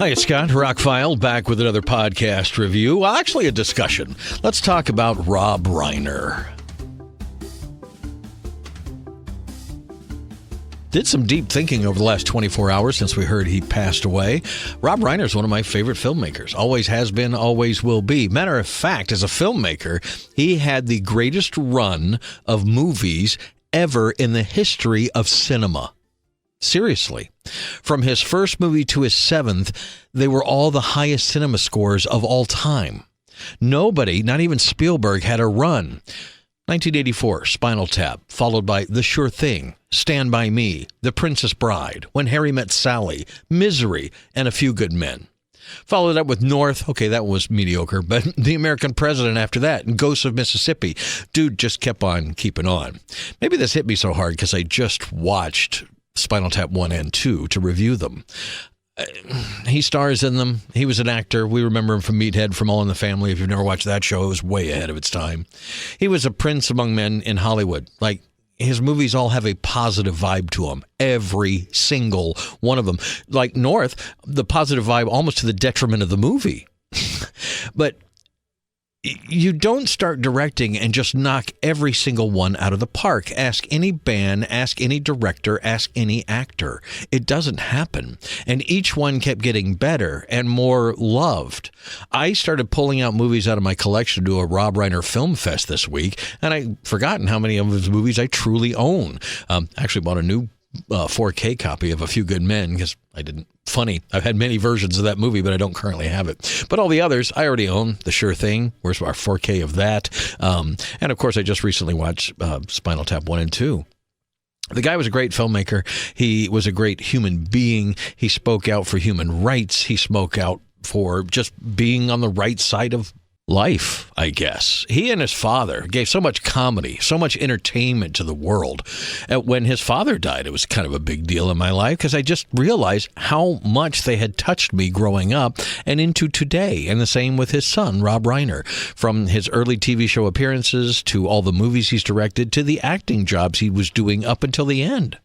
Hi, it's Scott, ROCKFILE, back with another podcast review. Well, actually, a discussion. Let's talk about Rob Reiner. Did some deep thinking over the last 24 hours since we heard he passed away. Rob Reiner is one of my favorite filmmakers. Always has been, always will be. Matter of fact, as a filmmaker, he had the greatest run of movies ever in the history of cinema. Seriously. From his first movie to his seventh, they were all the highest cinema scores of all time. Nobody, not even Spielberg, had a run. 1984, Spinal Tap, followed by The Sure Thing, Stand By Me, The Princess Bride, When Harry Met Sally, Misery, and A Few Good Men. Followed up with North. Okay, that was mediocre, but The American President after that, and Ghosts of Mississippi. Dude just kept on keeping on. Maybe this hit me so hard because I just watched Spinal Tap 1 and 2 to review them. He stars in them. He was an actor. We remember him from Meathead, from All in the Family. If you've never watched that show, it was way ahead of its time. He was a prince among men in Hollywood. Like, his movies all have a positive vibe to them. Every single one of them. Like North, the positive vibe almost to the detriment of the movie. But you don't start directing and just knock every single one out of the park. Ask any band, ask any director, ask any actor. It doesn't happen. And each one kept getting better and more loved. I started pulling out movies out of my collection to do a Rob Reiner Film Fest this week, and I'd forgotten how many of his movies I truly own. Actually bought a new 4K copy of A Few Good Men because I didn't. Funny, I've had many versions of that movie, but I don't currently have it. But all the others, I already own. The Sure Thing. Where's our 4K of that? And of course, I just recently watched Spinal Tap 1 and 2. The guy was a great filmmaker. He was a great human being. He spoke out for human rights. He spoke out for just being on the right side of life, I guess. He and his father gave so much comedy, so much entertainment to the world. When his father died, it was kind of a big deal in my life because I just realized how much they had touched me growing up and into today. And the same with his son, Rob Reiner. From his early TV show appearances to all the movies he's directed to the acting jobs he was doing up until the end.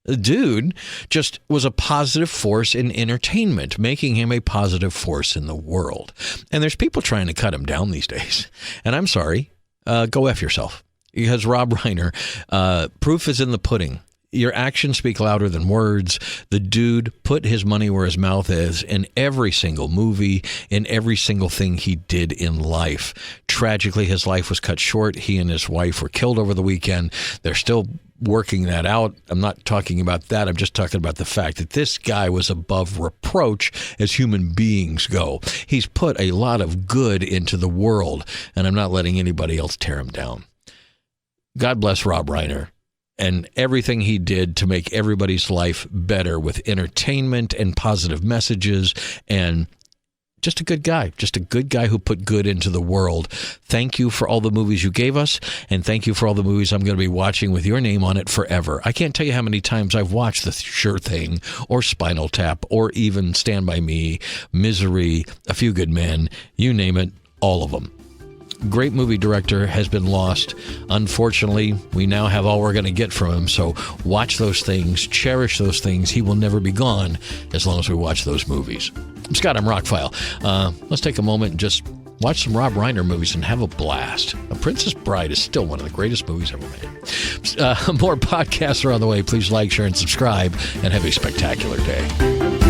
The dude just was a positive force in entertainment, making him a positive force in the world. And there's people trying to cut him down these days. And I'm sorry, go F yourself. Because Rob Reiner, proof is in the pudding. Your actions speak louder than words. The dude put his money where his mouth is in every single movie, in every single thing he did in life. Tragically, his life was cut short. He and his wife were killed over the weekend. They're still working that out. I'm not talking about that. I'm just talking about the fact that this guy was above reproach as human beings go. He's put a lot of good into the world, and I'm not letting anybody else tear him down. God bless Rob Reiner and everything he did to make everybody's life better with entertainment and positive messages, and just a good guy who put good into the world. Thank you for all the movies you gave us, and thank you for all the movies I'm going to be watching with your name on it forever. I can't tell you how many times I've watched The Sure Thing, or Spinal Tap, or even Stand By Me, Misery, A Few Good Men, you name it, all of them. Great movie director, has been lost. Unfortunately, we now have all we're going to get from him, so watch those things, cherish those things. He will never be gone as long as we watch those movies. I'm Scott, I'm ROCKFILE. Let's take a moment and just watch some Rob Reiner movies and have a blast. A Princess Bride is still one of the greatest movies ever made. More podcasts are on the way. Please like, share, and subscribe, and have a spectacular day.